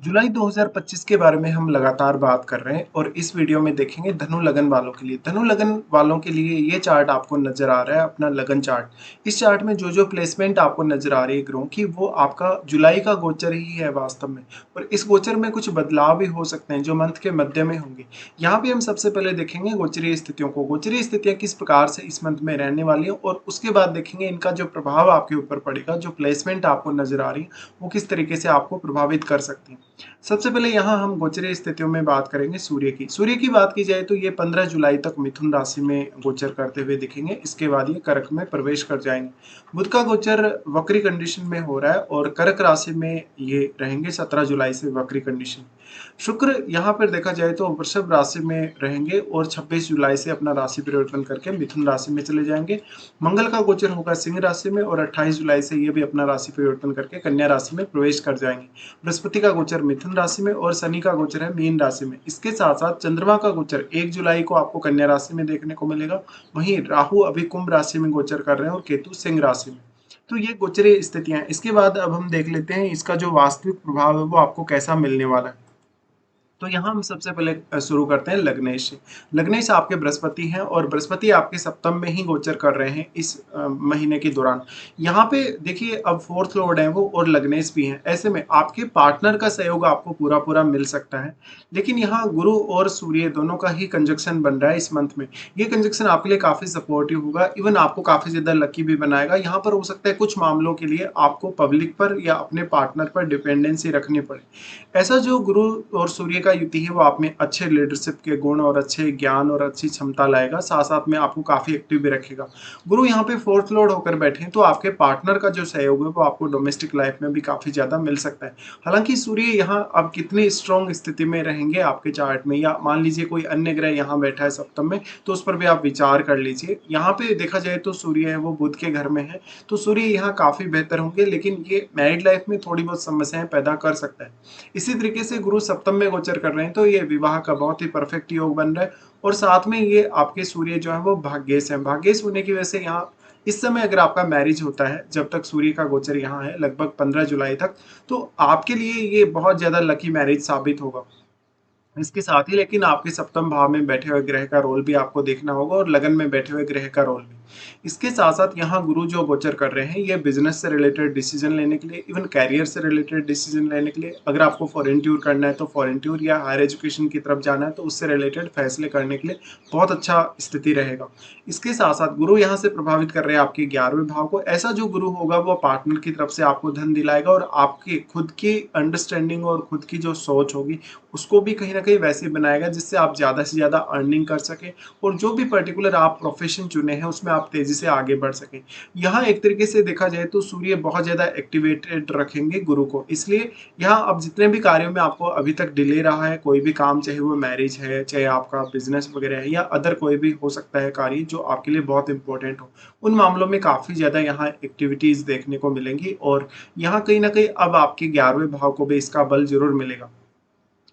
जुलाई 2025 के बारे में हम लगातार बात कर रहे हैं और इस वीडियो में देखेंगे धनु लगन वालों के लिए। धनु लगन वालों के लिए ये चार्ट आपको नजर आ रहा है, अपना लगन चार्ट। इस चार्ट में जो जो प्लेसमेंट आपको नजर आ रही है ग्रहों की, वो आपका जुलाई का गोचर ही है वास्तव में। और इस गोचर में कुछ बदलाव भी हो सकते हैं जो मंथ के मध्य में होंगे। यहाँ पे हम सबसे पहले देखेंगे गोचरीय स्थितियों को। गोचरीय स्थितियां किस प्रकार से इस मंथ में रहने वाली है और उसके बाद देखेंगे इनका जो प्रभाव आपके ऊपर पड़ेगा, जो प्लेसमेंट आपको नजर आ रही है वो किस तरीके से आपको प्रभावित कर सकती है। सबसे पहले यहाँ हम गोचरीय स्थितियों में बात करेंगे सूर्य की। सूर्य की बात की जाए तो ये 15 जुलाई तक मिथुन राशि में गोचर करते हुए दिखेंगे। इसके बाद ये कर्क में प्रवेश कर जाएंगे। बुध का गोचर वक्री कंडीशन में हो रहा है और कर्क राशि में ये रहेंगे 17 जुलाई से वक्री कंडीशन। शुक्र यहाँ पर देखा जाए तो वृषभ राशि में रहेंगे और 26 जुलाई से अपना राशि परिवर्तन करके मिथुन राशि में चले जाएंगे। मंगल का गोचर होगा सिंह राशि में और 28 जुलाई से ये भी अपना राशि परिवर्तन करके कन्या राशि में प्रवेश कर जाएंगे। बृहस्पति का गोचर मिथुन राशि में और शनि का गोचर है मीन राशि में। इसके साथ साथ चंद्रमा का गोचर 1 जुलाई को आपको कन्या राशि में देखने को मिलेगा। वहीं राहु अभी कुंभ राशि में गोचर कर रहे हैं और केतु सिंह राशि में। तो ये गोचरीय स्थितियां हैं। इसके बाद अब हम देख लेते हैं इसका जो वास्तविक प्रभाव है वो आपको कैसा मिलने वाला है। तो यहाँ हम सबसे पहले शुरू करते हैं लग्नेश से। लग्नेश आपके बृहस्पति हैं और बृहस्पति आपके सप्तम में ही गोचर कर रहे हैं इस महीने के दौरान। यहाँ पे देखिए अब फोर्थ लॉर्ड है वो और लग्नेश भी हैं। ऐसे में आपके पार्टनर का सहयोग आपको पूरा पूरा मिल सकता है। लेकिन यहाँ गुरु और सूर्य दोनों का ही कंजक्शन बन रहा है इस मंथ में। ये कंजक्शन आपके लिए काफी सपोर्टिव होगा, इवन आपको काफी ज्यादा लकी भी बनाएगा। यहाँ पर हो सकता है कुछ मामलों के लिए आपको पब्लिक पर या अपने पार्टनर पर डिपेंडेंसी रखनी पड़े। ऐसा जो गुरु और सूर्य का युति है वो आप में अच्छे लीडरशिप के गुण और अच्छे ज्ञान और अच्छी क्षमता लाएगा, साथ साथ में आपको काफी एक्टिव भी रखेगा। गुरु यहाँ पे फोर्थ लॉर्ड होकर बैठे हैं तो आपके पार्टनर का जो सहयोग है वो आपको डोमेस्टिक लाइफ में भी काफी ज्यादा मिल सकता है। हालांकि सूर्य यहाँ अब कितनी स्ट्रॉन्ग स्थिति में रहेंगे आपके चार्ट में, या मान लीजिए कोई अन्य ग्रह यहाँ बैठा है सप्तम में, तो उस पर भी आप विचार कर लीजिए। यहाँ पे देखा जाए तो सूर्य है वो बुध के घर में है, तो सूर्य यहाँ काफी बेहतर होंगे, लेकिन ये मैरिड लाइफ में थोड़ी बहुत समस्याएं पैदा कर सकता है। इसी तरीके से गुरु सप्तम में गोचर कर रहे हैं तो ये विवाह का बहुत ही परफेक्ट योग बन रहा है। और साथ में ये आपके सूर्य जो है वो भाग्येश है। भाग्येश होने की वजह से यहाँ इस समय अगर आपका मैरिज होता है, जब तक सूर्य का गोचर यहाँ है लगभग 15 जुलाई तक, तो आपके लिए ये बहुत ज्यादा लकी मैरिज साबित होगा। इसके साथ ही लेकिन आपके सप्तम भाव में बैठे हुए ग्रह का रोल भी आपको देखना होगा और लगन में बैठे हुए ग्रह का रोल भी। इसके साथ साथ यहाँ गुरु जो गोचर कर रहे हैं ये बिजनेस से रिलेटेड डिसीजन लेने के लिए, इवन कैरियर से रिलेटेड डिसीजन लेने के लिए, अगर आपको फॉरेन टूर करना है तो फॉरेन टूर या हायर एजुकेशन की तरफ जाना है तो उससे रिलेटेड फैसले करने के लिए बहुत अच्छा स्थिति रहेगा। इसके साथ साथ गुरु यहाँ से प्रभावित कर रहे हैं आपके 11वें भाव को। ऐसा जो गुरु होगा वो पार्टनर की तरफ से आपको धन दिलाएगा और आपकी खुद की अंडरस्टैंडिंग और खुद की जो सोच होगी उसको भी कहीं ना कहीं वैसे बनाएगा जिससे आप ज़्यादा से ज़्यादा अर्निंग कर सकें और जो भी पर्टिकुलर आप प्रोफेशन चुने हैं उसमें आप तेज़ी से आगे बढ़ सकें। यहाँ एक तरीके से देखा जाए तो सूर्य बहुत ज़्यादा एक्टिवेटेड रखेंगे गुरु को, इसलिए यहाँ अब जितने भी कार्यों में आपको अभी तक डिले रहा है, कोई भी काम, चाहे वो मैरिज है, चाहे आपका बिजनेस वगैरह है या अदर कोई भी हो सकता है कार्य जो आपके लिए बहुत इंपॉर्टेंट हो, उन मामलों में काफ़ी ज़्यादा यहाँ एक्टिविटीज़ देखने को मिलेंगी और यहाँ कहीं ना कहीं अब आपके 11वें भाव को भी इसका बल जरूर मिलेगा।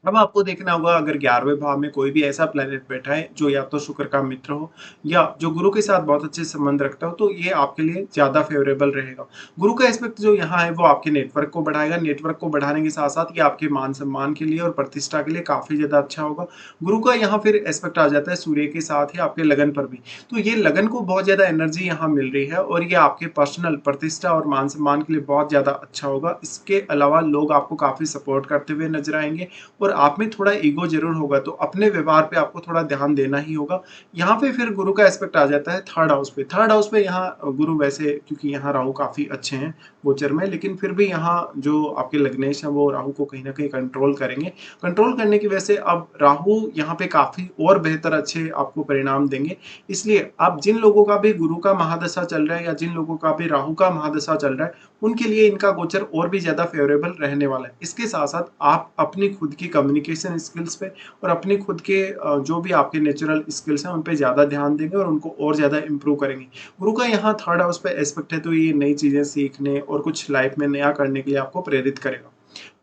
अब आपको देखना होगा अगर 11वें भाव में कोई भी ऐसा प्लेनेट बैठा है जो या तो शुक्र का मित्र हो या जो गुरु के साथ बहुत अच्छे संबंध रखता हो, तो ये आपके लिए ज्यादा फेवरेबल रहेगा। गुरु का एस्पेक्ट जो यहाँ है वो आपके नेटवर्क को बढ़ाएगा। नेटवर्क को बढ़ाने के साथ साथ ये आपके मान सम्मान के लिए और प्रतिष्ठा के लिए काफी ज्यादा अच्छा होगा। गुरु का यहाँ फिर एस्पेक्ट आ जाता है सूर्य के साथ ही आपके लगन पर भी, तो ये लगन को बहुत ज्यादा एनर्जी यहाँ मिल रही है और ये आपके पर्सनल प्रतिष्ठा और मान सम्मान के लिए बहुत ज्यादा अच्छा होगा। इसके अलावा लोग आपको काफी सपोर्ट करते हुए नजर आएंगे और आप में थोड़ा ईगो जरूर होगा, तो अपने व्यवहार पे आपको थोड़ा ध्यान देना ही होगा। यहाँ पे फिर गुरु का एस्पेक्ट आ जाता है थर्ड हाउस पे। थर्ड हाउस पे यहाँ गुरु वैसे, क्योंकि यहाँ राहु काफी अच्छे हैं गोचर में, लेकिन फिर भी यहाँ जो आपके लग्नेश है वो राहु को कहीं ना कहीं कंट्रोल करेंगे। कंट्रोल करने की वजह से अब राहु यहाँ पे काफी और बेहतर अच्छे आपको परिणाम देंगे। इसलिए अब जिन लोगों का भी गुरु का महादशा चल रहा है या जिन लोगों का भी राहु का महादशा चल रहा है, उनके लिए इनका गोचर और भी ज्यादा फेवरेबल रहने वाला है। इसके साथ साथ आप अपनी खुद की कम्युनिकेशन स्किल्स पे और अपने खुद के जो भी आपके नेचुरल स्किल्स हैं उन पे ज़्यादा ध्यान देंगे और उनको और ज़्यादा इम्प्रूव करेंगे। गुरु का यहाँ थर्ड हाउस पे एस्पेक्ट है तो ये नई चीज़ें सीखने और कुछ लाइफ में नया करने के लिए आपको प्रेरित करेगा।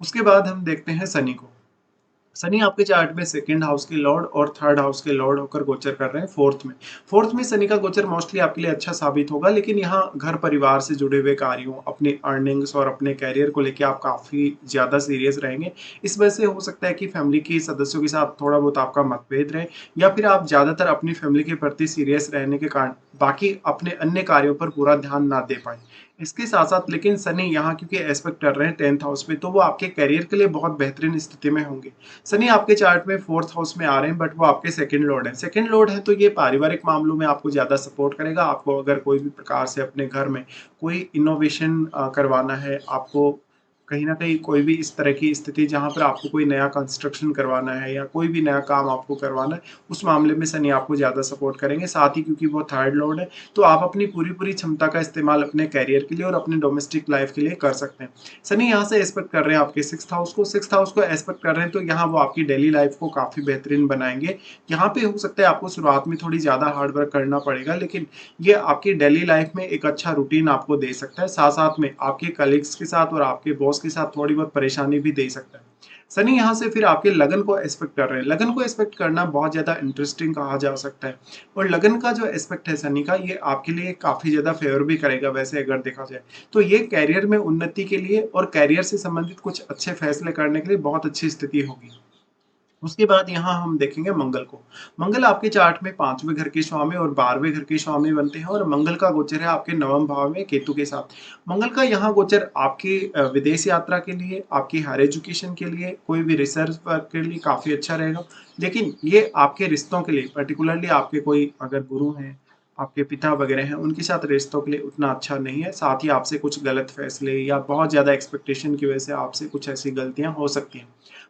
उसके बाद हम देखते हैं शनि को। शनि आपके चार्ट में सेकंड हाउस के लॉर्ड और थर्ड हाउस के लॉर्ड होकर गोचर कर रहे हैं फोर्थ में। फोर्थ में शनि का गोचर मोस्टली आपके लिए अच्छा साबित होगा, लेकिन यहाँ घर परिवार से जुड़े हुए कार्यों, अपनी अर्निंग्स और अपने कैरियर को लेके आप काफ़ी ज़्यादा सीरियस रहेंगे। इस वजह से हो सकता है कि फैमिली के सदस्यों के साथ थोड़ा बहुत आपका मतभेद रहे, या फिर आप ज़्यादातर अपनी फैमिली के प्रति सीरियस रहने के कारण बाकी अपने अन्य कार्यों पर पूरा ध्यान ना दे पाएँ। इसके साथ-साथ लेकिन शनि यहाँ क्योंकि एस्पेक्ट कर रहे हैं 10th हाउस में, तो वो आपके करियर के लिए बहुत बेहतरीन स्थिति में होंगे। शनि आपके चार्ट में 4th हाउस में आ रहे हैं, बट वो आपके सेकंड लॉर्ड हैं। सेकंड लॉर्ड है तो ये पारिवारिक मामलों में आपको ज़्यादा सपोर्ट करेगा। आपको अगर कोई भी प्रकार से अपने घर में कोई इनोवेशन करवाना है, आपको कहीं न कहीं कोई भी इस तरह की स्थिति जहाँ पर आपको कोई नया कंस्ट्रक्शन करवाना है या कोई भी नया काम आपको करवाना है, उस मामले में शनि आपको ज़्यादा सपोर्ट करेंगे। साथ ही क्योंकि वो थर्ड लॉर्ड है, तो आप अपनी पूरी-पूरी क्षमता का इस्तेमाल अपने करियर के लिए और अपने डोमेस्टिक लाइफ के लिए कर सकते हैं। शनि यहाँ से एस्पेक्ट कर रहे हैं आपके सिक्स्थ हाउस को एस्पेक्ट कर रहे हैं, तो यहाँ वो आपकी डेली लाइफ को काफ़ी बेहतरीन बनाएँगे। यहाँ पे हो सकता है आपको शुरुआत में थोड़ी ज़्यादा हार्ड वर्क करना पड़ेगा, लेकिन ये आपकी डेली लाइफ में एक अच्छा रूटीन आपको दे सकता है। साथ-साथ में आपके कलीग्स के साथ और आपके बॉस के साथ थोड़ी बहुत परेशानी भी दे सकता है। शनि यहाँ से फिर आपके लगन को एस्पेक्ट कर रहे हैं। लगन को एस्पेक्ट करना बहुत ज़्यादा इंटरेस्टिंग कहा जा सकता है, और लगन का जो एस्पेक्ट है शनि का, ये आपके लिए काफ़ी ज़्यादा फ़ेवर भी करेगा वैसे अगर देखा जाए। तो ये करियर में उन्नति के लिए और करियर से संबंधित कुछ अच्छे फैसले करने के लिए बहुत अच्छी स्थिति होगी। उसके बाद यहाँ हम देखेंगे मंगल को। मंगल आपके चार्ट में 5वें घर के स्वामी और 12वें घर के स्वामी बनते हैं, और मंगल का गोचर है आपके 9वें भाव में केतु के साथ। मंगल का यहाँ गोचर आपकी विदेश यात्रा के लिए, आपकी हायर एजुकेशन के लिए, कोई भी रिसर्च वर्क के लिए काफ़ी अच्छा रहेगा। लेकिन ये आपके रिश्तों के लिए, पर्टिकुलरली आपके कोई अगर गुरु हैं, आपके पिता वगैरह हैं, उनके साथ रिश्तों के लिए उतना अच्छा नहीं है। साथ ही आपसे कुछ गलत फैसले या बहुत ज़्यादा एक्सपेक्टेशन की वजह से आपसे कुछ ऐसी गलतियाँ हो सकती हैं।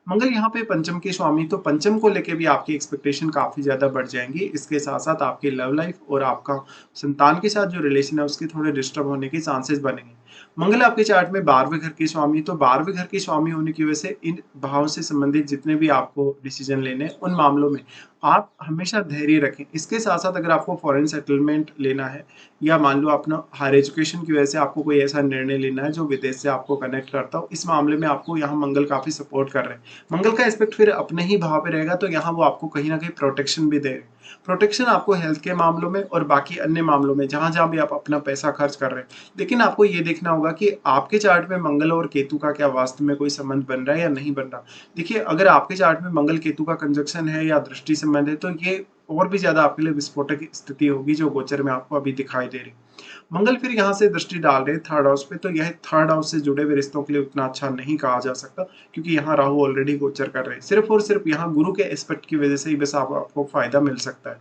मंगल यहाँ पे पंचम के स्वामी, तो पंचम को लेके भी आपकी एक्सपेक्टेशन काफ़ी ज़्यादा बढ़ जाएँगी। इसके साथ-साथ आपकी लव लाइफ़ और आपका संतान के साथ जो रिलेशन है उसके थोड़े डिस्टर्ब होने के चांसेस बनेंगे। मंगल आपके चार्ट में 12वें घर के स्वामी, तो 12वें घर के स्वामी होने की वजह से इन भाव से संबंधित जितने भी आपको डिसीज़न लेने हैं, उन मामलों में आप हमेशा धैर्य रखें। इसके साथ-साथ अगर आपको फॉरेन सेटलमेंट लेना है, या मान लो अपना हायर एजुकेशन की वजह से आपको कोई ऐसा निर्णय लेना है जो विदेश से आपको कनेक्ट करता हो, इस मामले में आपको यहाँ मंगल काफ़ी सपोर्ट कर रहे हैं। मंगल का एस्पेक्ट फिर अपने ही भाव पे रहेगा, तो यहाँ वो आपको कहीं न कहीं प्रोटेक्शन भी दे रहे हैं। प्रोटेक्शन आपको हेल्थ के मामलों में और बाकी अन्य मामलों में जहाँ-जहाँ भी आप अपना पैसा खर्च कर रहे हैं। लेकिन आपको ये देखना होगा कि आपके चार्ट में मंगल और केतु का क्या वास्तव में कोई संबंध बन रहा है या नहीं बन रहा। देखिए, अगर आपके चार्ट में मंगल केतु का कंजंक्शन है या दृष्टि संबंध है, तो ये और भी ज़्यादा आपके लिए विस्फोटक स्थिति होगी जो गोचर में आपको अभी दिखाई दे रही है। मंगल फिर यहाँ से दृष्टि डाल रहे हैं थर्ड हाउस पे, तो यह थर्ड हाउस से जुड़े हुए रिश्तों के लिए उतना अच्छा नहीं कहा जा सकता, क्योंकि यहाँ राहु ऑलरेडी गोचर कर रहे हैं। सिर्फ और सिर्फ यहाँ गुरु के एस्पेक्ट की वजह से ही बस आपको फायदा मिल सकता है।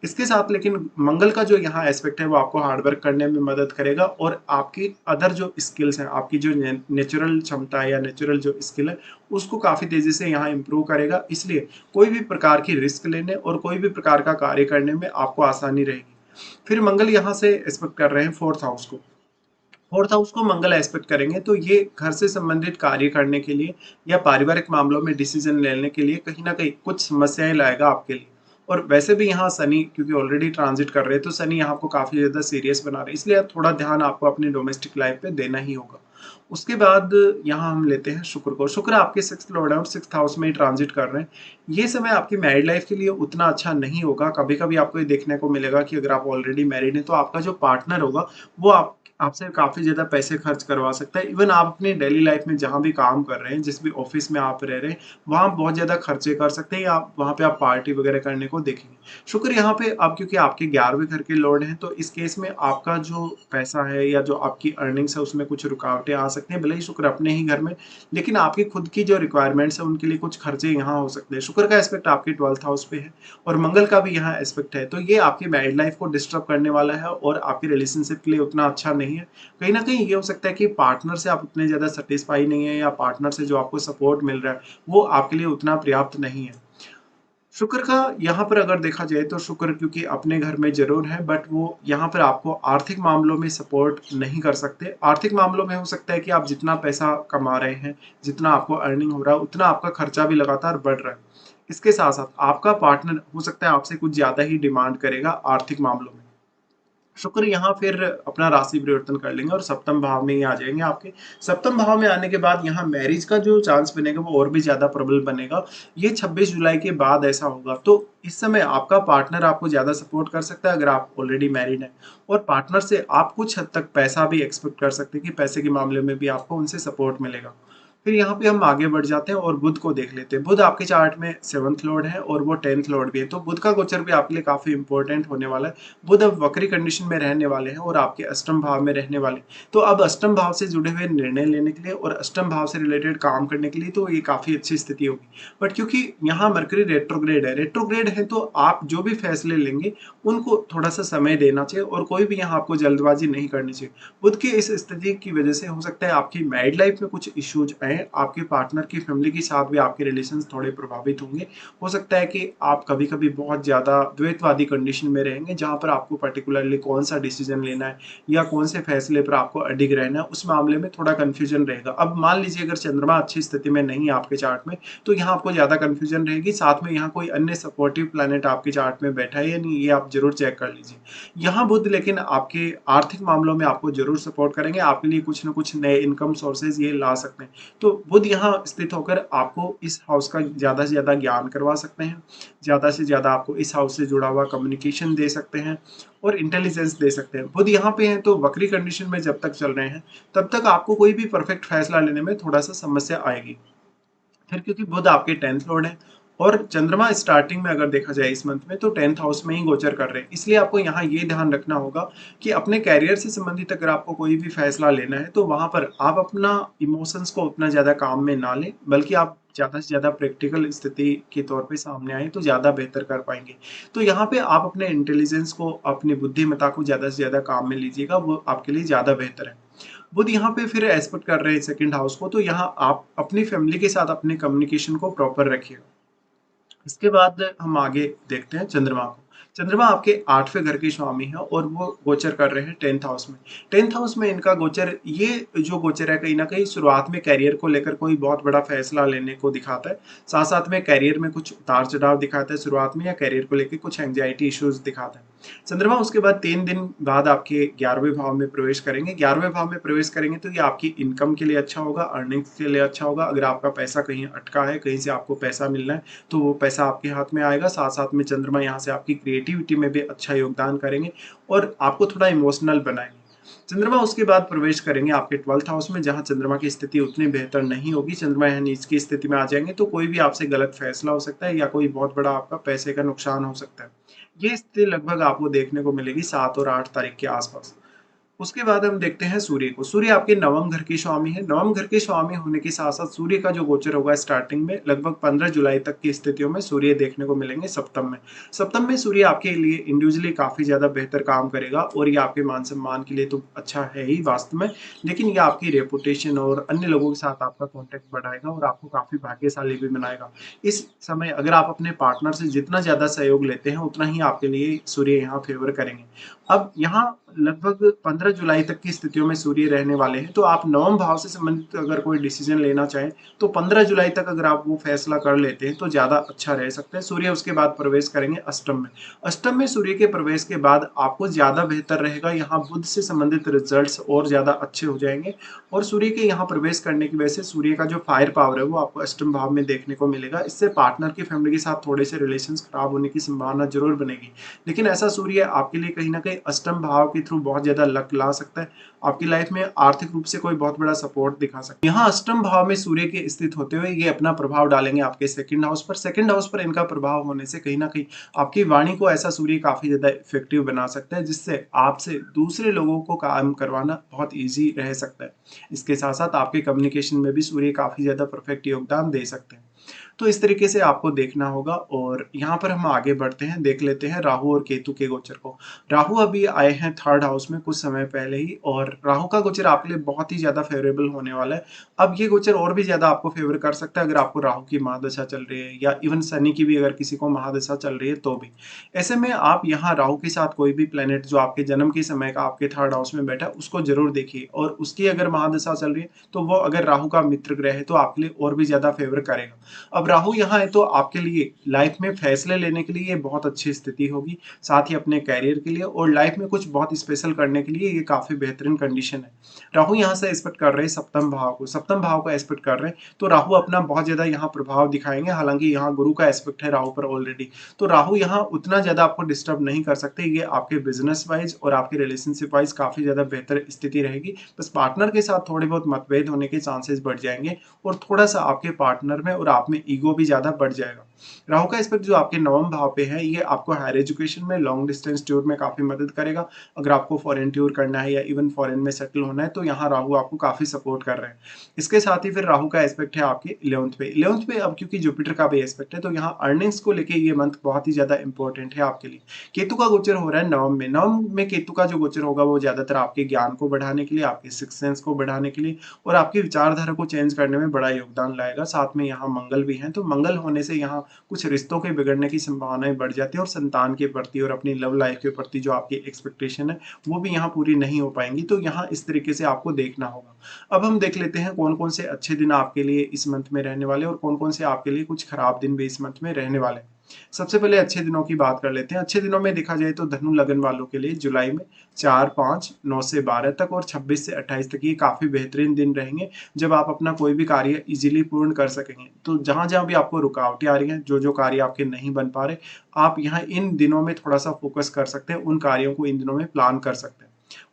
इसके साथ लेकिन मंगल का जो यहाँ एस्पेक्ट है वो आपको हार्ड वर्क करने में मदद करेगा, और आपकी अदर जो स्किल्स हैं, आपकी जो नेचुरल क्षमता है या नेचुरल जो स्किल है, उसको काफ़ी तेज़ी से यहाँ इम्प्रूव करेगा। इसलिए कोई भी प्रकार की रिस्क लेने और कोई भी प्रकार का कार्य करने में आपको आसानी रहेगी। फिर मंगल यहाँ से एस्पेक्ट कर रहे हैं फोर्थ हाउस को। फोर्थ हाउस को मंगल एस्पेक्ट करेंगे, तो ये घर से संबंधित कार्य करने के लिए या पारिवारिक मामलों में डिसीजन लेने के लिए कहीं न कहीं कुछ समस्याएँ लाएगा आपके लिए। और वैसे भी यहाँ शनि क्योंकि ऑलरेडी ट्रांजिट कर रहे हैं, तो शनि यहाँ को काफ़ी ज़्यादा सीरियस बना रहे हैं, इसलिए थोड़ा ध्यान आपको अपनी डोमेस्टिक लाइफ पे देना ही होगा। उसके बाद यहाँ हम लेते हैं शुक्र को। शुक्र आपके 6th लॉर्ड है और 6th हाउस में ही ट्रांजिट कर रहे हैं। ये समय आपकी मैरिड लाइफ के लिए उतना अच्छा नहीं होगा। कभी-कभी आपको ये देखने को मिलेगा कि अगर आप ऑलरेडी मैरिड हैं, तो आपका जो पार्टनर होगा वो आपसे काफ़ी ज़्यादा पैसे खर्च करवा सकता है। इवन आप अपनी डेली लाइफ में जहाँ भी काम कर रहे हैं, जिस भी ऑफ़िस में आप रह रहे हैं, वहाँ बहुत ज़्यादा खर्चे कर सकते हैं, या वहाँ पे आप पार्टी वगैरह करने को देखेंगे। शुक्र यहाँ पे अब क्योंकि आपके 11वें घर के लॉर्ड हैं, तो इस केस में आपका जो पैसा है या जो आपकी अर्निंग्स है उसमें कुछ रुकावटें आ सकती हैं। भले ही शुक्र अपने ही घर में, लेकिन आपकी खुद की जो रिक्वायरमेंट्स है उनके लिए कुछ खर्चे यहाँ हो सकते हैं। शुक्र का एस्पेक्ट आपके 12th हाउस पे है, और मंगल का भी यहाँ एस्पेक्ट है, तो ये आपकी मैरिड लाइफ को डिस्टर्ब करने वाला है और आपकी रिलेशनशिप के लिए उतना अच्छा नहीं है। कहीं न कहीं ये हो सकता है कि पार्टनर से आप उतने ज़्यादा सैटिस्फाई नहीं है, या पार्टनर से जो आपको सपोर्ट मिल रहा है वो आपके लिए उतना पर्याप्त नहीं है। शुक्र का यहाँ पर अगर देखा जाए, तो शुक्र क्योंकि अपने घर में ज़रूर है, बट वो यहाँ पर आपको आर्थिक मामलों में सपोर्ट नहीं कर सकते। आर्थिक मामलों में हो सकता है कि आप जितना पैसा कमा रहे हैं, जितना आपको अर्निंग हो रहा है, उतना आपका खर्चा भी लगातार बढ़ रहा है। इसके साथ-साथ आपका पार्टनर हो सकता है आपसे कुछ ज़्यादा ही डिमांड करेगा आर्थिक मामलों में। शुक्र यहाँ फिर अपना राशि परिवर्तन कर लेंगे और सप्तम भाव में ही आ जाएंगे आपके। सप्तम भाव में आने के बाद यहाँ मैरिज का जो चांस बनेगा वो और भी ज्यादा प्रबल बनेगा। ये 26 जुलाई के बाद ऐसा होगा। तो इस समय आपका पार्टनर आपको ज्यादा सपोर्ट कर सकता है अगर आप ऑलरेडी मैरिड हैं, और पार्टनर से आप कुछ हद तक पैसा भी एक्सपेक्ट कर सकते हैं कि पैसे के मामले में भी आपको उनसे सपोर्ट मिलेगा। फिर यहाँ पे हम आगे बढ़ जाते हैं और बुध को देख लेते हैं। बुध आपके चार्ट में 7th लॉर्ड है और वो 10th लॉर्ड भी है, तो बुध का गोचर भी आपके लिए काफी इंपॉर्टेंट होने वाला है। बुध अब वक्री कंडीशन में रहने वाले हैं और आपके अष्टम भाव में रहने वाले। तो अब अष्टम भाव से जुड़े हुए निर्णय लेने के लिए और अष्टम भाव से रिलेटेड काम करने के लिए तो ये काफी अच्छी स्थिति होगी। बट क्योंकि यहाँ मरकरी रेट्रोग्रेड है तो आप जो भी फैसले लेंगे उनको थोड़ा सा समय देना चाहिए और कोई भी यहाँ आपको जल्दबाजी नहीं करनी चाहिए। बुध की इस स्थिति की वजह से हो सकता है आपकी मैरिड लाइफ में कुछ इश्यूज आए, आपके पार्टनर की फैमिली के साथ भी आपके रिलेशंस थोड़े प्रभावित होंगे। हो सकता है कि आप कभी कभी बहुत ज्यादा द्वैतवादी कंडीशन में रहेंगे जहां पर आपको पर्टिकुलरली कौन सा डिसीजन लेना है या कौन से फैसले पर आपको अडिग रहना है, उस मामले में थोड़ा कंफ्यूजन रहेगा। अब मान लीजिए अगर चंद्रमा अच्छी स्थिति में नहीं है आपके चार्ट में, तो यहाँ आपको ज्यादा कंफ्यूजन रहेगी। साथ में यहाँ कोई अन्य सपोर्टिव प्लैनेट आपके चार्ट में बैठा है या नहीं, ये आप जरूर चेक कर लीजिए। यहाँ बुध लेकिन आपके आर्थिक मामलों में आपको जरूर सपोर्ट करेंगे, आपके लिए कुछ ना कुछ नए इनकम सोर्सेज ये ला सकते हैं। तो बुध यहाँ स्थित होकर आपको इस हाउस का ज्यादा से ज्यादा ज्ञान करवा सकते हैं, ज्यादा से ज्यादा आपको इस हाउस से जुड़ा हुआ कम्युनिकेशन दे सकते हैं और इंटेलिजेंस दे सकते हैं। बुध यहाँ पे हैं तो वक्री कंडीशन में जब तक चल रहे हैं तब तक आपको कोई भी परफेक्ट फैसला लेने में थोड़ा सा समस्या आएगी। फिर क्योंकि बुध आपके 10th लॉर्ड है और चंद्रमा स्टार्टिंग में अगर देखा जाए इस मंथ में तो 10th हाउस में ही गोचर कर रहे हैं, इसलिए आपको यहाँ ये ध्यान रखना होगा कि अपने कैरियर से संबंधित अगर आपको कोई भी फैसला लेना है तो वहां पर आप अपना इमोशंस को उतना ज्यादा काम में ना लें, बल्कि आप ज्यादा से ज्यादा प्रैक्टिकल स्थिति के तौर पे सामने आए तो ज्यादा बेहतर कर पाएंगे। तो यहाँ पे आप अपने इंटेलिजेंस को, अपनी बुद्धिमत्ता को ज्यादा से ज्यादा काम में लीजिएगा, वो आपके लिए ज्यादा बेहतर है। बुध यहाँ पे फिर एस्पेक्ट कर रहे हैं सेकंड हाउस को, तो यहाँ आप अपनी फैमिली के साथ अपने कम्युनिकेशन को प्रॉपर रखिएगा। इसके बाद हम आगे देखते हैं चंद्रमा को। चंद्रमा आपके 8वें घर के स्वामी है और वो गोचर कर रहे हैं 10th हाउस में। 10th हाउस में इनका गोचर, ये जो गोचर है कहीं ना कहीं शुरुआत में कैरियर को लेकर कोई बहुत बड़ा फैसला लेने को दिखाता है, साथ साथ में कैरियर में कुछ उतार चढ़ाव दिखाता है शुरुआत में, या कैरियर को लेकर कुछ एंग्जाइटी इश्यूज दिखाता है। चंद्रमा उसके बाद 3 दिन बाद आपके 11वें भाव में प्रवेश करेंगे। 11वें भाव में प्रवेश करेंगे तो ये आपकी इनकम के लिए अच्छा होगा, अर्निंग्स के लिए अच्छा होगा। अगर आपका पैसा कहीं अटका है, कहीं से आपको पैसा मिलना है, तो वो पैसा आपके हाथ में आएगा। साथ साथ में चंद्रमा यहाँ से आपकी क्रिएटिविटी में भी अच्छा योगदान करेंगे और आपको थोड़ा इमोशनल बनाएंगे। चंद्रमा उसके बाद प्रवेश करेंगे आपके 12th हाउस में, जहां चंद्रमा की स्थिति उतनी बेहतर नहीं होगी। चंद्रमा यहाँ नीच की स्थिति में आ जाएंगे तो कोई भी आपसे गलत फैसला हो सकता है या कोई बहुत बड़ा आपका पैसे का नुकसान हो सकता है। ये स्थिति लगभग आपको देखने को मिलेगी 7 और 8 तारीख के आसपास। उसके बाद हम देखते हैं सूर्य को। सूर्य आपके नवम घर के स्वामी है। नवम घर के स्वामी होने के साथ साथ सूर्य का जो गोचर होगा स्टार्टिंग में लगभग 15 जुलाई तक की स्थितियों में सूर्य देखने को मिलेंगे सप्तम में। सप्तम में सूर्य आपके लिए इंडिविजुअली काफी ज्यादा बेहतर काम करेगा और ये आपके मान सम्मान के लिए तो अच्छा है ही वास्तव में, लेकिन ये आपकी रेपुटेशन और अन्य लोगों के साथ आपका कॉन्टेक्ट बढ़ाएगा और आपको काफी भाग्यशाली भी बनाएगा। इस समय अगर आप अपने पार्टनर से जितना ज्यादा सहयोग लेते हैं उतना ही आपके लिए सूर्य यहाँ फेवर करेंगे। अब यहाँ लगभग 15 जुलाई तक की स्थितियों में सूर्य रहने वाले हैं, तो आप नवम भाव से संबंधित अगर कोई डिसीजन लेना चाहें तो 15 जुलाई तक अगर आप वो फैसला कर लेते हैं तो ज्यादा अच्छा रह सकता है। सूर्य उसके बाद प्रवेश करेंगे अष्टम में। अष्टम में सूर्य के प्रवेश के बाद आपको ज्यादा बेहतर रहेगा, यहाँ बुध से संबंधित रिजल्ट्स और ज्यादा अच्छे हो जाएंगे और सूर्य के यहाँ प्रवेश करने की वजह से सूर्य का जो फायर पावर है वो आपको अष्टम भाव में देखने को मिलेगा। इससे पार्टनर की फैमिली के साथ थोड़े से रिलेशन खराब होने की संभावना जरूर बनेगी, लेकिन ऐसा सूर्य आपके लिए कहीं ना कहीं अष्टम भाव के थ्रू बहुत ज्यादा लक ला सकता है। आपकी लाइफ में आर्थिक रूप से कोई बहुत बड़ा सपोर्ट दिखा सकता है। यहाँ अष्टम भाव में सूर्य के स्थित होते हुए ये अपना प्रभाव डालेंगे आपके सेकंड हाउस पर। सेकंड हाउस पर इनका प्रभाव होने से कहीं ना कहीं आपकी वाणी को ऐसा सूर्य काफी ज्यादा इफेक्टिव बना सकता है, जिससे आपसे दूसरे लोगों को काम करवाना बहुत ईजी रह सकता है। इसके साथ साथ आपके कम्युनिकेशन में भी सूर्य काफी ज्यादा परफेक्ट योगदान दे सकते हैं। तो इस तरीके से आपको देखना होगा और यहाँ पर हम आगे बढ़ते हैं, देख लेते हैं राहु और केतु के गोचर को। राहु अभी आए हैं 3rd हाउस में कुछ समय पहले ही और राहु का गोचर आपके लिए बहुत ही ज्यादा फेवरेबल होने वाला है। अब ये गोचर और भी ज्यादा आपको फेवर कर सकता है अगर आपको राहु की महादशा चल रही है या इवन शनि की भी अगर किसी को महादशा चल रही है तो भी। ऐसे में आप यहाँ राहु के साथ कोई भी प्लेनेट जो आपके जन्म के समय का आपके 3rd हाउस में बैठा है उसको जरूर देखिए, और उसकी अगर महादशा चल रही है तो वो अगर राहु का मित्र ग्रह है तो आपके लिए और भी ज्यादा फेवर करेगा। अब राहु यहाँ है तो आपके लिए लाइफ में फैसले लेने के लिए ये बहुत अच्छी स्थिति होगी, साथ ही अपने करियर के लिए और लाइफ में कुछ बहुत स्पेशल करने के लिए ये काफ़ी बेहतरीन कंडीशन है। राहु यहाँ से एस्पेक्ट कर रहे हैं सप्तम भाव को, सप्तम भाव का एस्पेक्ट कर रहे हैं, तो राहु अपना बहुत ज़्यादा यहाँ प्रभाव दिखाएंगे। हालांकि यहाँ गुरु का एस्पेक्ट है राहु पर ऑलरेडी, तो राहु यहाँ उतना ज़्यादा आपको डिस्टर्ब नहीं कर सकते। ये आपके बिजनेस वाइज और आपके रिलेशनशिप वाइज काफ़ी ज़्यादा बेहतर स्थिति रहेगी। बस पार्टनर के साथ थोड़े बहुत मतभेद होने के चांसेस बढ़ जाएंगे और थोड़ा सा आपके पार्टनर में और आप में ईगो भी ज़्यादा बढ़ जाएगा। राहु का एस्पेक्ट जो आपके नवम भाव पे है, ये आपको हायर एजुकेशन में, लॉन्ग डिस्टेंस टूर में काफ़ी मदद करेगा। अगर आपको फॉरेन टूर करना है या इवन फॉरेन में सेटल होना है तो यहाँ राहु आपको काफ़ी सपोर्ट कर रहे हैं। इसके साथ ही फिर राहु का एस्पेक्ट है आपके 11th पे। 11th पे अब क्योंकि जुपिटर का भी एस्पेक्ट है तो यहाँ अर्निंग्स को लेके ये मंथ बहुत ही ज़्यादा इंपॉर्टेंट है आपके लिए। केतु का गोचर हो रहा है नवम में। नवम में केतु का जो गोचर होगा वो ज़्यादातर आपके ज्ञान को बढ़ाने के लिए, आपके सिक्स सेंस को बढ़ाने के लिए और आपकी विचारधारा को चेंज करने में बड़ा योगदान लाएगा। साथ में यहाँ मंगल भी है, तो मंगल होने से यहाँ कुछ रिश्तों के बिगड़ने की संभावनाएं बढ़ जाती है और संतान के प्रति और अपनी लव लाइफ के प्रति जो आपकी एक्सपेक्टेशन है वो भी यहाँ पूरी नहीं हो पाएंगी। तो यहाँ इस तरीके से आपको देखना होगा। अब हम देख लेते हैं कौन कौन से अच्छे दिन आपके लिए इस मंथ में रहने वाले और कौन कौन से आपके लिए कुछ खराब दिन भी इस मंथ में रहने वाले। सबसे पहले अच्छे दिनों की बात कर लेते हैं। अच्छे दिनों में देखा जाए तो धनु लगन वालों के लिए जुलाई में 4, 5, 9 से 12 तक और 26 से 28 तक ये काफ़ी बेहतरीन दिन रहेंगे, जब आप अपना कोई भी कार्य इजीली पूर्ण कर सकेंगे। तो जहाँ जहाँ भी आपको रुकावटें आ रही हैं, जो जो कार्य आपके नहीं बन पा रहे, आप यहाँ इन दिनों में थोड़ा सा फोकस कर सकते हैं, उन कार्यों को इन दिनों में प्लान कर सकते हैं।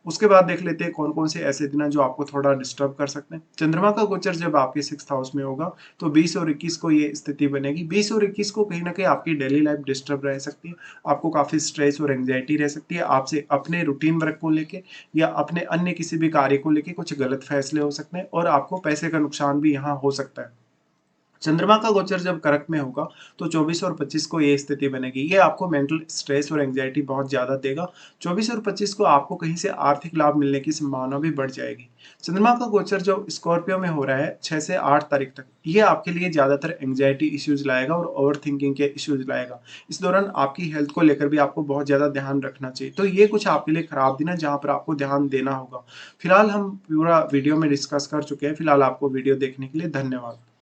उसके बाद देख लेते हैं कौन कौन से ऐसे दिन हैं जो आपको थोड़ा डिस्टर्ब कर सकते हैं। चंद्रमा का गोचर जब आपके 6th हाउस में होगा तो 20 और 21 को ये स्थिति बनेगी। 20 और 21 को कहीं ना कहीं आपकी डेली लाइफ डिस्टर्ब रह सकती है, आपको काफ़ी स्ट्रेस और एंग्जाइटी रह सकती है। आपसे अपने रूटीन वर्क को लेके या अपने अन्य किसी भी कार्य को लेके कुछ गलत फैसले हो सकते हैं और आपको पैसे का नुकसान भी यहाँ हो सकता है। चंद्रमा का गोचर जब कर्क में होगा तो 24 और 25 को ये स्थिति बनेगी। ये आपको मेंटल स्ट्रेस और एंग्जाइटी बहुत ज़्यादा देगा। 24 और 25 को आपको कहीं से आर्थिक लाभ मिलने की संभावना भी बढ़ जाएगी। चंद्रमा का गोचर जो स्कॉर्पियो में हो रहा है 6 से 8 तारीख तक, ये आपके लिए ज़्यादातर एंग्जाइटी इश्यूज लाएगा और ओवर थिंकिंग के इश्यूज लाएगा। इस दौरान आपकी हेल्थ को लेकर भी आपको बहुत ज़्यादा ध्यान रखना चाहिए। तो ये कुछ आपके लिए खराब दिन है जहाँ पर आपको ध्यान देना होगा। फिलहाल हम पूरा वीडियो में डिस्कस कर चुके हैं। फिलहाल आपको वीडियो देखने के लिए धन्यवाद।